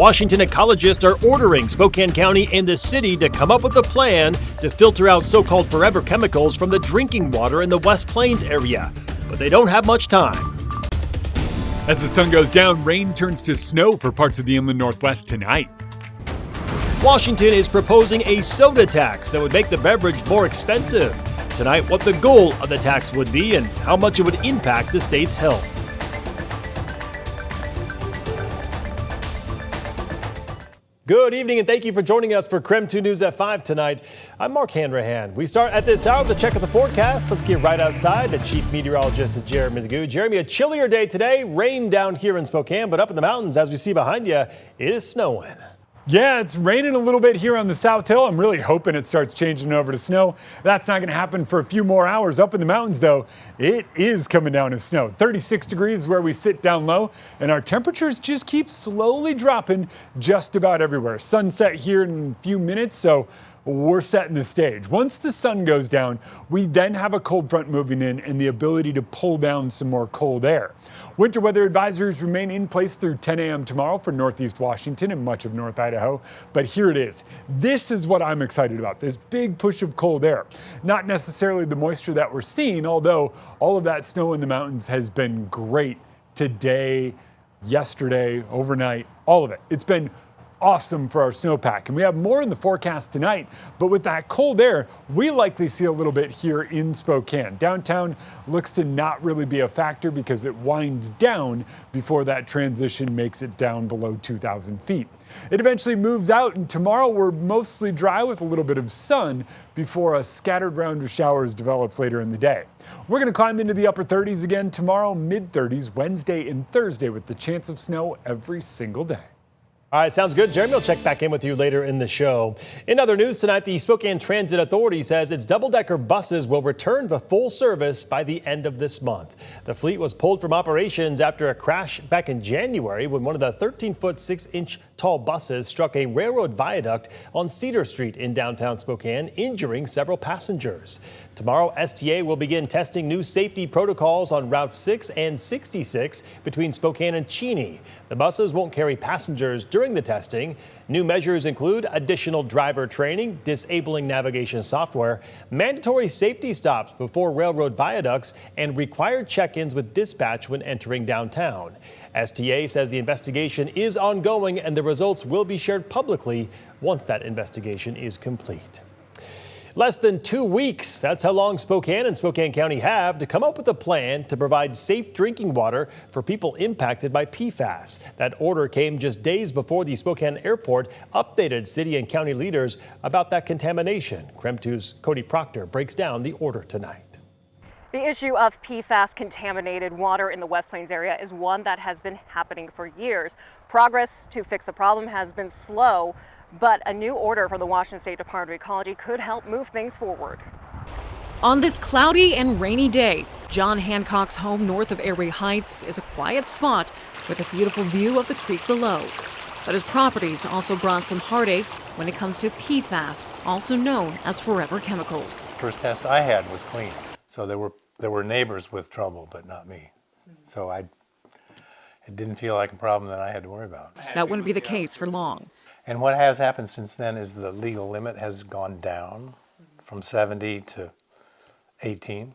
Washington ecologists are ordering Spokane County and the city to come up with a plan to filter out so-called forever chemicals from the drinking water in the West Plains area. But they don't have much time. As the sun goes down, rain turns to snow for parts of the inland Northwest tonight. Washington is proposing a soda tax that would make the beverage more expensive. Tonight, what the goal of the tax would be and how much it would impact the state's health. Good evening and thank you for joining us for KREM 2 News at 5 tonight. I'm Mark Hanrahan. We start at this hour with a check of the forecast. Let's get right outside. The chief meteorologist is Jeremy Legoo. Jeremy, a chillier day today. Rain down here in Spokane, but up in the mountains, as we see behind you, it is snowing. Yeah, it's raining a little bit here on the South Hill. I'm really hoping it starts changing over to snow. That's not going to happen for a few more hours. Up in the mountains, though, it is coming down as snow. 36 degrees is where we sit down low, and our temperatures just keep slowly dropping just about everywhere. Sunset here in a few minutes, so we're setting the stage. Once the sun goes down, we then have a cold front moving in and the ability to pull down some more cold air. Winter weather advisories remain in place through 10 a.m. tomorrow for Northeast Washington and much of North Idaho. But here it is. This is what I'm excited about, this big push of cold air. Not necessarily the moisture that we're seeing, although all of that snow in the mountains has been great today, yesterday, overnight, all of it. It's been awesome for our snowpack, and we have more in the forecast tonight. But with that cold air, we likely see a little bit here in Spokane. Downtown looks to not really be a factor because it winds down before that transition makes it down below 2,000 feet. It eventually moves out, and tomorrow we're mostly dry with a little bit of sun before a scattered round of showers develops later in the day. We're going to climb into the upper 30s again tomorrow, mid-30s, Wednesday and Thursday, with the chance of snow every single day. All right, sounds good. Jeremy will check back in with you later in the show. In other news tonight, the Spokane Transit Authority says its double-decker buses will return to full service by the end of this month. The fleet was pulled from operations after a crash back in January when one of the 13-foot, 6-inch tall buses struck a railroad viaduct on Cedar Street in downtown Spokane, injuring several passengers. Tomorrow, STA will begin testing new safety protocols on Route 6 and 66 between Spokane and Cheney. The buses won't carry passengers during the testing. New measures include additional driver training, disabling navigation software, mandatory safety stops before railroad viaducts, and required check-ins with dispatch when entering downtown. STA says the investigation is ongoing and the results will be shared publicly once that investigation is complete. Less than 2 weeks, that's how long Spokane and Spokane County have to come up with a plan to provide safe drinking water for people impacted by PFAS. That order came just days before the Spokane airport updated city and county leaders about that contamination. KREM 2's Cody Proctor breaks down the order tonight. The issue of PFAS contaminated water in the West Plains area is one that has been happening for years. Progress to fix the problem has been slow, but a new order from the Washington State Department of Ecology could help move things forward. On this cloudy and rainy day, John Hancock's home north of Airy Heights is a quiet spot with a beautiful view of the creek below. But his properties also brought some heartaches when it comes to PFAS, also known as forever chemicals. First test I had was clean, so there were neighbors with trouble, but not me. So it didn't feel like a problem that I had to worry about. That wouldn't be the case for long. And what has happened since then is the legal limit has gone down from 70 to 18.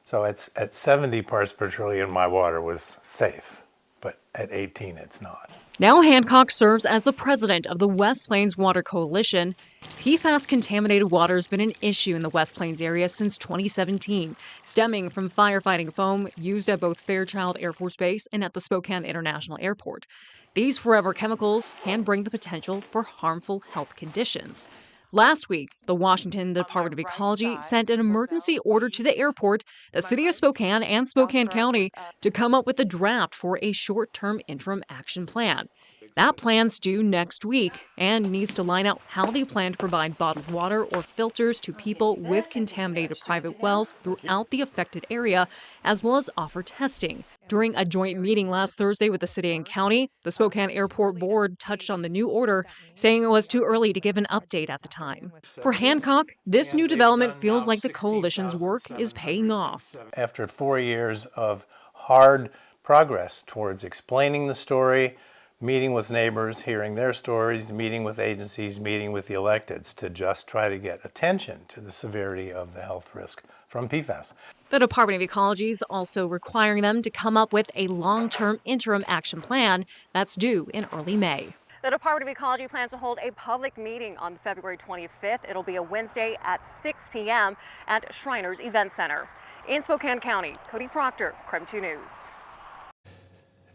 So at 70 parts per trillion, my water was safe, but at 18, it's not. Now Hancock serves as the president of the West Plains Water Coalition. PFAS-contaminated water has been an issue in the West Plains area since 2017, stemming from firefighting foam used at both Fairchild Air Force Base and at the Spokane International Airport. These forever chemicals can bring the potential for harmful health conditions. Last week, the Washington Department of Ecology sent an emergency order to the airport, the city of Spokane, and Spokane County to come up with a draft for a short-term interim action plan. That plan's due next week and needs to line out how they plan to provide bottled water or filters to people with contaminated private wells throughout the affected area, as well as offer testing. During a joint meeting last Thursday with the city and county, the Spokane Airport Board touched on the new order, saying it was too early to give an update at the time. For Hancock, this new development feels like the coalition's work is paying off. After 4 years of hard progress towards explaining the story, meeting with neighbors, hearing their stories, meeting with agencies, meeting with the electeds to just try to get attention to the severity of the health risk from PFAS. The Department of Ecology is also requiring them to come up with a long-term interim action plan that's due in early May. The Department of Ecology plans to hold a public meeting on February 25th. It'll be a Wednesday at 6 p.m. at Shriners Event Center. In Spokane County, Cody Proctor, KREM 2 News.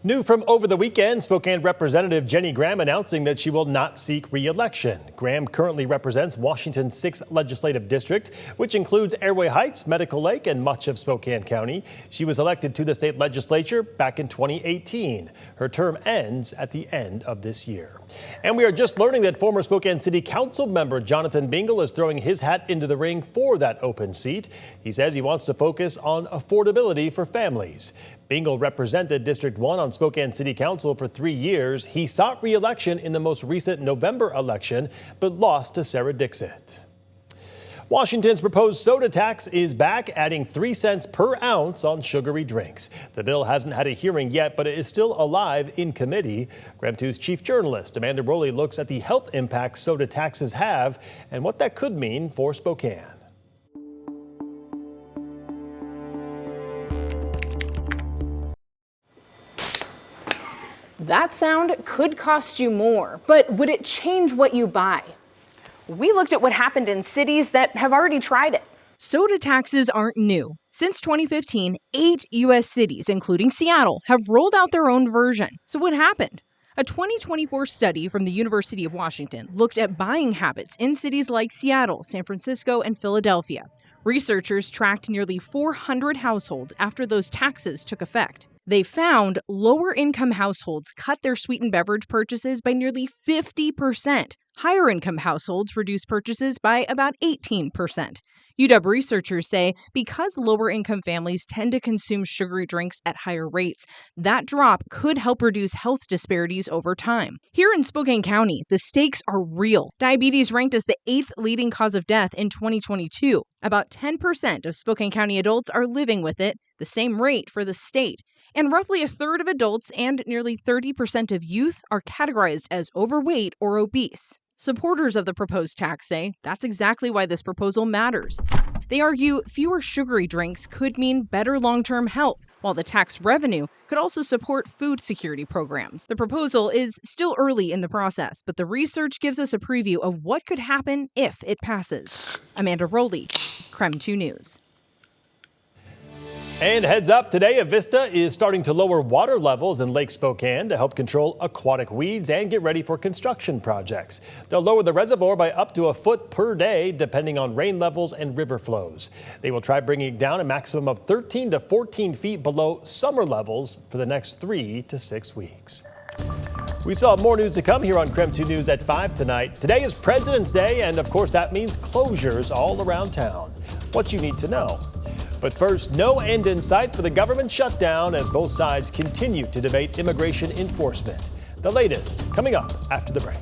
New from over the weekend, Spokane Representative Jenny Graham announcing that she will not seek re-election. Graham currently represents Washington's 6th legislative district, which includes Airway Heights, Medical Lake, and much of Spokane County. She was elected to the state legislature back in 2018. Her term ends at the end of this year. And we are just learning that former Spokane City Council member Jonathan Bingle is throwing his hat into the ring for that open seat. He says he wants to focus on affordability for families. Bingle represented District 1 on Spokane City Council for 3 years. He sought re-election in the most recent November election, but lost to Sarah Dixit. Washington's proposed soda tax is back, adding 3 cents per ounce on sugary drinks. The bill hasn't had a hearing yet, but it is still alive in committee. KREM 2's chief journalist Amanda Rowley looks at the health impacts soda taxes have and what that could mean for Spokane. That sound could cost you more, but would it change what you buy? We looked at what happened in cities that have already tried it. Soda taxes aren't new. Since 2015, 8 U.S. cities, including Seattle, have rolled out their own version. So what happened? A 2024 study from the University of Washington looked at buying habits in cities like Seattle, San Francisco, and Philadelphia. Researchers tracked nearly 400 households after those taxes took effect. They found lower-income households cut their sweetened beverage purchases by nearly 50%. Higher-income households reduced purchases by about 18%. UW researchers say because lower-income families tend to consume sugary drinks at higher rates, that drop could help reduce health disparities over time. Here in Spokane County, the stakes are real. Diabetes ranked as the 8th leading cause of death in 2022. About 10% of Spokane County adults are living with it, the same rate for the state. And roughly a third of adults and nearly 30% of youth are categorized as overweight or obese. Supporters of the proposed tax say that's exactly why this proposal matters. They argue fewer sugary drinks could mean better long-term health, while the tax revenue could also support food security programs. The proposal is still early in the process, but the research gives us a preview of what could happen if it passes. Amanda Rowley, KREM 2 News. And heads up, today Avista is starting to lower water levels in Lake Spokane to help control aquatic weeds and get ready for construction projects. They'll lower the reservoir by up to a foot per day, depending on rain levels and river flows. They will try bringing it down a maximum of 13 to 14 feet below summer levels for the next 3 to 6 weeks. We still have more news to come here on KREM 2 News at 5 tonight. Today is President's Day, and of course that means closures all around town. What you need to know. But first, no end in sight for the government shutdown as both sides continue to debate immigration enforcement. The latest coming up after the break.